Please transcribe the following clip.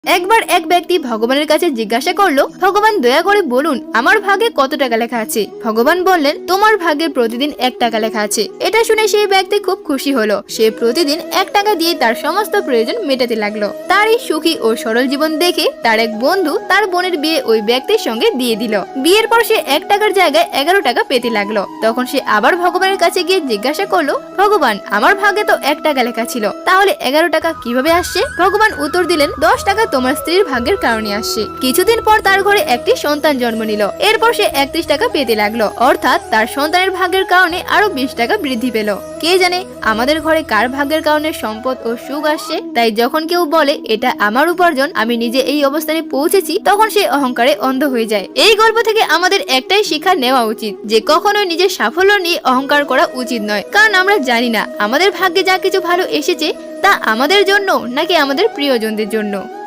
একবার এক ব্যক্তি ভগবানের কাছে জিজ্ঞাসা করলো, ভগবান দয়া করে বলুন আমার ভাগে কত টাকা লেখা আছে। ভগবান বললেন, তোমার ভাগে প্রতিদিন 1 টাকা লেখা আছে। এটা শুনে সেই ব্যক্তি খুব খুশি হলো। সে প্রতিদিন 1 টাকা দিয়ে তার সমস্ত প্রয়োজন মেটাতে লাগলো। তার এই সুখী ও সরল জীবন দেখে তার এক বন্ধু তার বোনের বিয়ে ওই ব্যক্তির সঙ্গে দিয়ে দিল। বিয়ের পর সে 1 টাকার জায়গায় 11 টাকা পেতে লাগলো। তখন সে আবার ভগবানের কাছে গিয়ে জিজ্ঞাসা করলো, ভগবান আমার ভাগে তো 1 টাকা লেখা ছিল, তাহলে 11 টাকা কিভাবে আসছে? ভগবান উত্তর দিলেন, 10 টাকা তোমার স্ত্রীর ভাগ্যের কারণে আসছে। কিছুদিন পর তার ঘরে একটি সন্তান জন্ম নিল। এরপর সে 31 টাকা পেতে লাগলো, অর্থাৎ তার সন্তানের ভাগ্যের কারণে আরো 20 টাকা বৃদ্ধি পেল। কে জানে আমাদের ঘরে কার ভাগ্যের কারণে সম্পদ ও সুখ আসছে। তাই যখন কেউ বলে এটা আমার উপার্জন, আমি নিজে এই অবস্থানে পৌঁছেছি, তখন সে অহংকারে অন্ধ হয়ে যায়। এই গল্প থেকে আমাদের একটাই শিক্ষা নেওয়া উচিত যে কখনোই নিজের সাফল্য নিয়ে অহংকার করা উচিত নয়। কারণ আমরা জানি না আমাদের ভাগ্যে যা কিছু ভালো এসেছে তা আমাদের জন্য নাকি আমাদের প্রিয়জনদের জন্য।